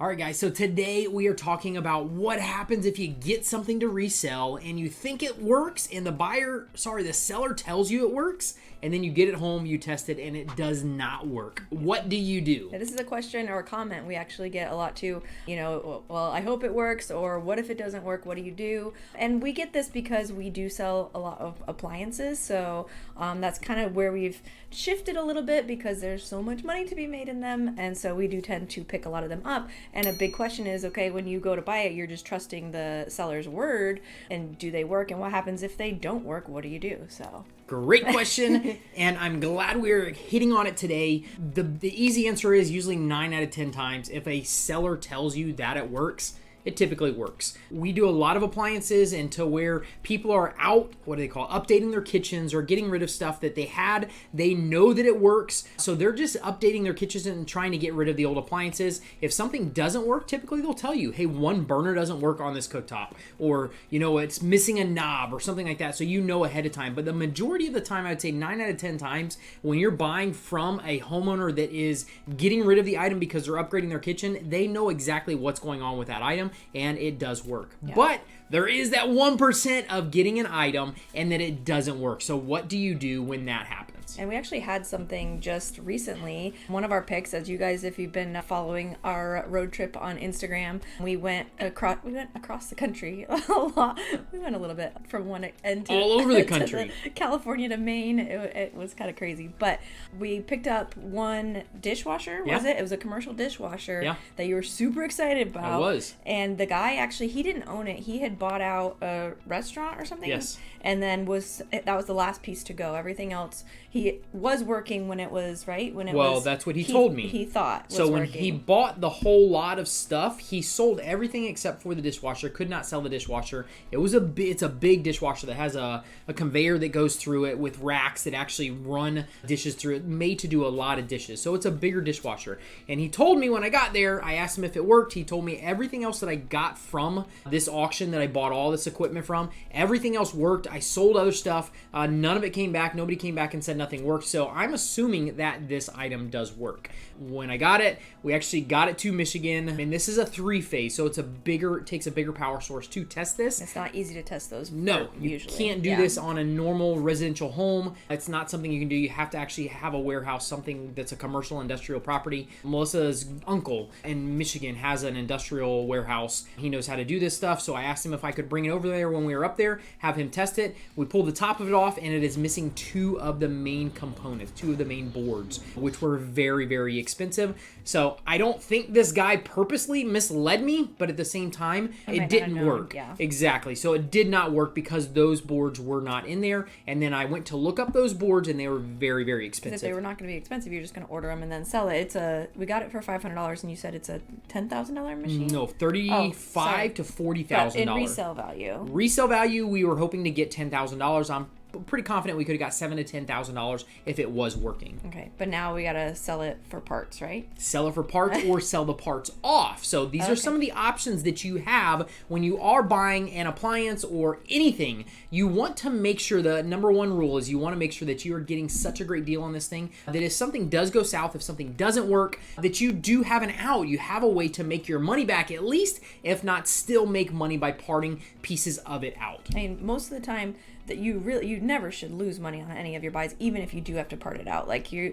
All right, guys, so today we are talking about what happens if you get something to resell and you think it works and the seller tells you it works, and then you get it home, you test it, and it does not work. What do you do? Yeah, this is a question or a comment we actually get a lot too. Well, I hope it works, or what if it doesn't work? What do you do? And we get this because we do sell a lot of appliances, so that's kind of where we've shifted a little bit because there's so much money to be made in them, and so we do tend to pick a lot of them up. And a big question is, okay, when you go to buy it, you're just trusting the seller's word, and do they work? And what happens if they don't work? What do you do? So great question, and I'm glad we're hitting on it today. The easy answer is usually 9 out of 10 times, if a seller tells you that it works, it typically works. We do a lot of appliances into where people are out, updating their kitchens or getting rid of stuff that they had. They know that it works, so they're just updating their kitchens and trying to get rid of the old appliances. If something doesn't work, typically they'll tell you, hey, one burner doesn't work on this cooktop, or it's missing a knob or something like that, so you know ahead of time. But the majority of the time, I would say 9 out of 10 times, when you're buying from a homeowner that is getting rid of the item because they're upgrading their kitchen, they know exactly what's going on with that item, and it does work. Yeah. But there is that 1% of getting an item and that it doesn't work. So what do you do when that happens? And we actually had something just recently. One of our picks, as you guys, if you've been following our road trip on Instagram, we went across the country a lot. We went a little bit from one end to all over the country, California to Maine. It was kind of crazy, but we picked up one dishwasher. It was a commercial dishwasher that you were super excited about. I was. And the guy actually, he didn't own it. He had bought out a restaurant or something. Yes. And then that was the last piece to go. Everything else, he was working when it was, right? Well, that's what he told me. He thought was so when working. He bought the whole lot of stuff, he sold everything except for the dishwasher. Could not sell the dishwasher. It's a big dishwasher that has a conveyor that goes through it with racks that actually run dishes through it, made to do a lot of dishes. So it's a bigger dishwasher. And he told me when I got there, I asked him if it worked. He told me everything else that I got from this auction that I bought all this equipment from, everything else worked. I sold other stuff. None of it came back. Nobody came back and said nothing worked. So I'm assuming that this item does work. When I got it, we actually got it to Michigan, and this is a 3-phase, so it takes a bigger power source to test this. It's not easy to test those. No, you can't do this on a normal residential home. It's not something you can do. You have to actually have a warehouse, something that's a commercial industrial property. Melissa's uncle in Michigan has an industrial warehouse. He knows how to do this stuff, so I asked him if I could bring it over there when we were up there, have him test it. We pulled the top of it off, and it is missing 2 of the main components, 2 of the main boards, which were very, very expensive. So I don't think this guy purposely misled me, but at the same time, it didn't work. Yeah. Exactly. So it did not work because those boards were not in there. And then I went to look up those boards, and they were very, very expensive. If they were not going to be expensive, you're just going to order them and then sell it. We got it for $500, and you said it's a $10,000 machine? No, $35,000 to $40,000. In resale value. Resale value, we were hoping to get $10,000. I'm pretty confident we could have got $7,000 to $10,000 if it was working. Okay, but now we gotta sell it for parts, right? Sell it for parts or sell the parts off. So these are some of the options that you have when you are buying an appliance or anything. You want to make sure, the number one rule is you want to make sure that you are getting such a great deal on this thing that if something does go south, if something doesn't work, that you do have an out. You have a way to make your money back at least, if not still make money by parting pieces of it out. I mean, most of the time that you never should lose money on any of your buys, even if you do have to part it out. Like you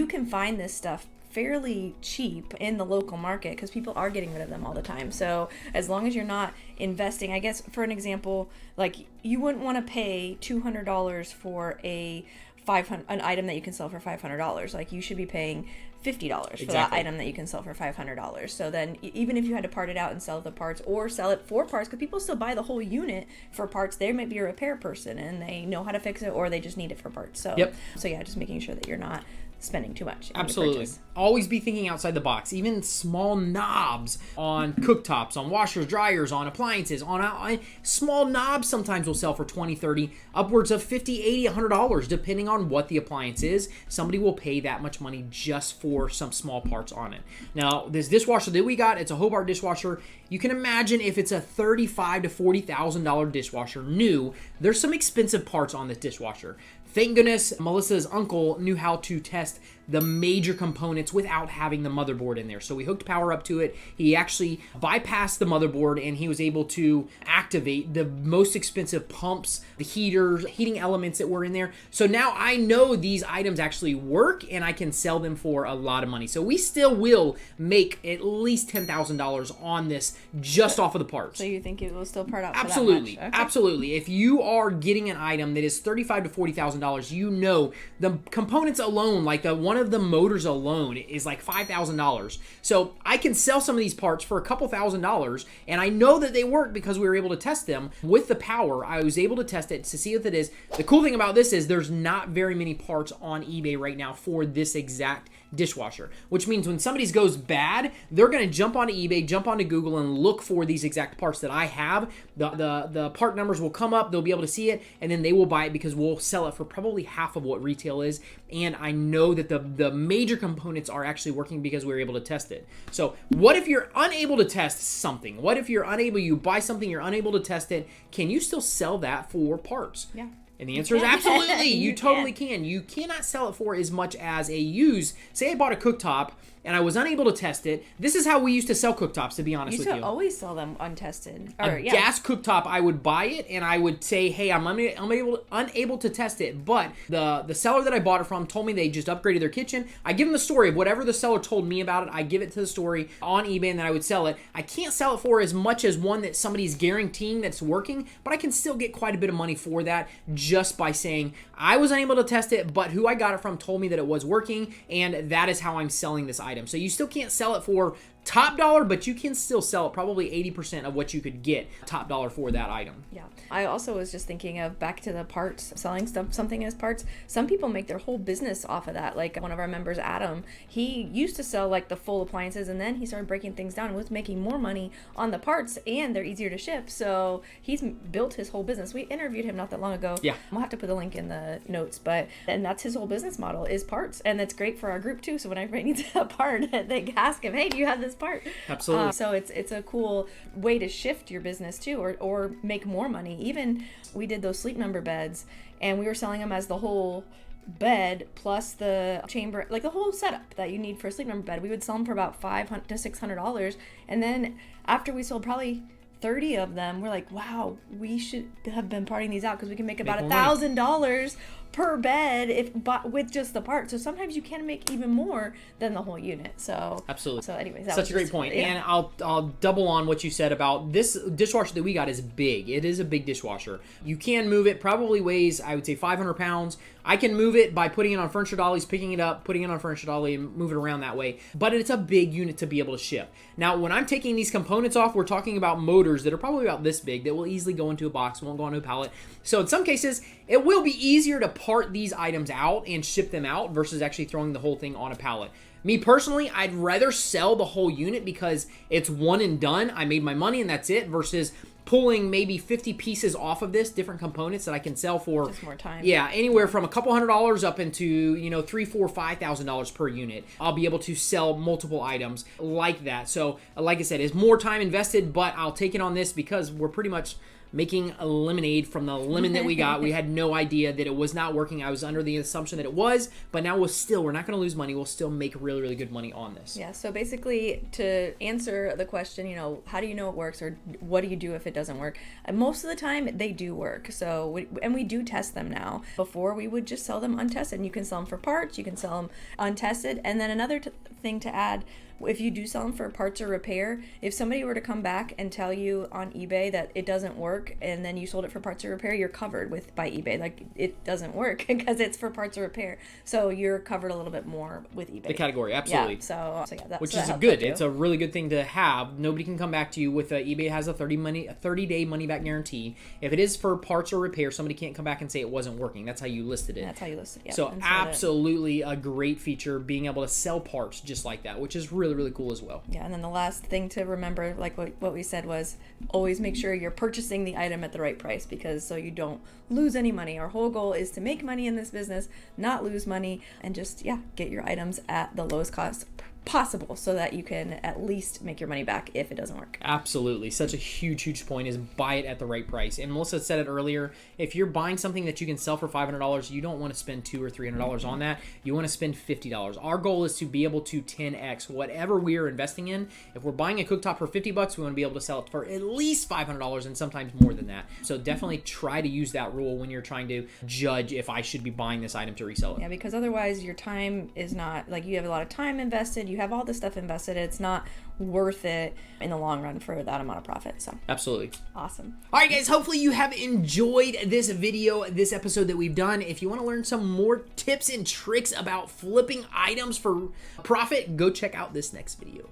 can find this stuff fairly cheap in the local market because people are getting rid of them all the time. So as long as you're not investing, I guess for an example, like you wouldn't want to pay $200 for an item that you can sell for $500. Like you should be paying $50 for that item that you can sell for $500. So then even if you had to part it out and sell the parts or sell it for parts, because people still buy the whole unit for parts, they might be a repair person and they know how to fix it, or they just need it for parts. So so yeah, just making sure that you're not spending too much. Absolutely. Always be thinking outside the box. Even small knobs on cooktops, on washers, dryers, on appliances, on small knobs sometimes will sell for $20, $30, upwards of $50, $80, $100, depending on what the appliance is. Somebody will pay that much money just for some small parts on it. Now, this dishwasher that we got, it's a Hobart dishwasher. You can imagine if it's a $35,000 to $40,000 dishwasher new, there's some expensive parts on this dishwasher. Thank goodness Melissa's uncle knew how to test the major components without having the motherboard in there. So we hooked power up to it. He actually bypassed the motherboard and he was able to activate the most expensive pumps, the heaters, heating elements that were in there. So now I know these items actually work and I can sell them for a lot of money. So we still will make at least $10,000 on this just off of the parts. So you think it will still part out Absolutely. for that much? Okay. Absolutely. If you are getting an item that is $35,000 to $40,000, you know the components alone, like one of the motors alone, is like $5,000. So I can sell some of these parts for a couple $1,000s, and I know that they work because we were able to test them with the power. I was able to test it to see what it is. The cool thing about this is there's not very many parts on eBay right now for this exact dishwasher, which means when somebody's goes bad, they're going to jump onto eBay, jump onto Google, and look for these exact parts that I have. The part numbers will come up, they'll be able to see it, and then they will buy it because we'll sell it for probably half of what retail is. And I know that the major components are actually working because we were able to test it. So what if you're unable to test something? What if you're unable, you buy something, you're unable to test it? Can you still sell that for parts? Yeah. And the answer is absolutely. You totally can. You cannot sell it for as much as a used. Say I bought a cooktop and I was unable to test it. This is how we used to sell cooktops, to be honest with you. You used to always sell them untested. Gas cooktop, I would buy it and I would say, hey, I'm unable to test it. But the seller that I bought it from told me they just upgraded their kitchen. I give them the story of whatever the seller told me about it. I give it to the story on eBay and then I would sell it. I can't sell it for as much as one that somebody's guaranteeing that's working, but I can still get quite a bit of money for that just by saying I was unable to test it, but who I got it from told me that it was working, and that is how I'm selling this item. So you still can't sell it for top dollar, but you can still sell it probably 80% of what you could get top dollar for that item. Yeah. I also was just thinking of back to the parts, selling something as parts. Some people make their whole business off of that. Like one of our members, Adam, he used to sell like the full appliances and then he started breaking things down and was making more money on the parts and they're easier to ship. So he's built his whole business. We interviewed him not that long ago. Yeah. We'll have to put the link in the notes, and that's his whole business model is parts. And that's great for our group too. So when everybody needs a part, they ask him, hey, do you have this part? Absolutely. So it's a cool way to shift your business too, or make more money. Even we did those Sleep Number beds, and we were selling them as the whole bed plus the chamber, like the whole setup that you need for a Sleep Number bed. We would sell them for about $500 to $600, and then after we sold probably 30 of them, we're like, wow, we should have been parting these out because we can make about $1,000 per bed with just the part. So sometimes you can make even more than the whole unit. So absolutely. So anyways, such a great point. Yeah. And I'll double on what you said about this dishwasher that we got is big. It is a big dishwasher. You can move it. Probably weighs, I would say, 500 pounds. I can move it by putting it on furniture dollies, picking it up, putting it on furniture dolly, and move it around that way. But it's a big unit to be able to ship. Now, when I'm taking these components off, we're talking about motors that are probably about this big that will easily go into a box, won't go into a pallet. So in some cases, it will be easier to part these items out and ship them out versus actually throwing the whole thing on a pallet. Me personally, I'd rather sell the whole unit because it's one and done. I made my money and that's it, versus pulling maybe 50 pieces off of this, different components that I can sell for just more time. Yeah, anywhere from a couple $100s up into, $3,000, $4,000, $5,000 per unit. I'll be able to sell multiple items like that. So, like I said, it's more time invested, but I'll take it on this because we're pretty much making a lemonade from the lemon that we got. We had no idea that it was not working. I was under the assumption that it was, but now we're not going to lose money. We'll still make really, really good money on this. Yeah, so basically to answer the question, how do you know it works, or what do you do if it doesn't work? Most of the time they do work. So we do test them now. Before we would just sell them untested. And you can sell them for parts, you can sell them untested. And then another thing to add, if you do sell them for parts or repair, if somebody were to come back and tell you on eBay that it doesn't work and then you sold it for parts or repair, you're covered by eBay. Like, it doesn't work because it's for parts or repair. So you're covered a little bit more with eBay. The category, absolutely. Yeah, so yeah, which is good. It's a really good thing to have. Nobody can come back to you with eBay has a 30-day money back guarantee. If it is for parts or repair, somebody can't come back and say it wasn't working. That's how you listed it. That's how you listed it. Yeah. So absolutely a great feature, being able to sell parts just like that, which is really, really cool as well. Yeah, and then the last thing to remember, like what we said, was always make sure you're purchasing the item at the right price, because so you don't lose any money. Our whole goal is to make money in this business, not lose money, and just get your items at the lowest cost possible so that you can at least make your money back if it doesn't work. Absolutely. Such a huge point is buy it at the right price. And Melissa said it earlier, if you're buying something that you can sell for $500, you don't want to spend $200 or $300 on that. You want to spend $50. Our goal is to be able to 10x whatever we are investing in. If we're buying a cooktop for $50, we want to be able to sell it for at least $500 and sometimes more than that. So definitely try to use that rule when you're trying to judge if I should be buying this item to resell it. Yeah, because otherwise your time is not, like, you have a lot of time invested, you have all this stuff invested, it's not worth it in the long run for that amount of profit. So absolutely. Awesome. All right, guys, hopefully you have enjoyed this video, this episode that we've done. If you want to learn some more tips and tricks about flipping items for profit, go check out this next video.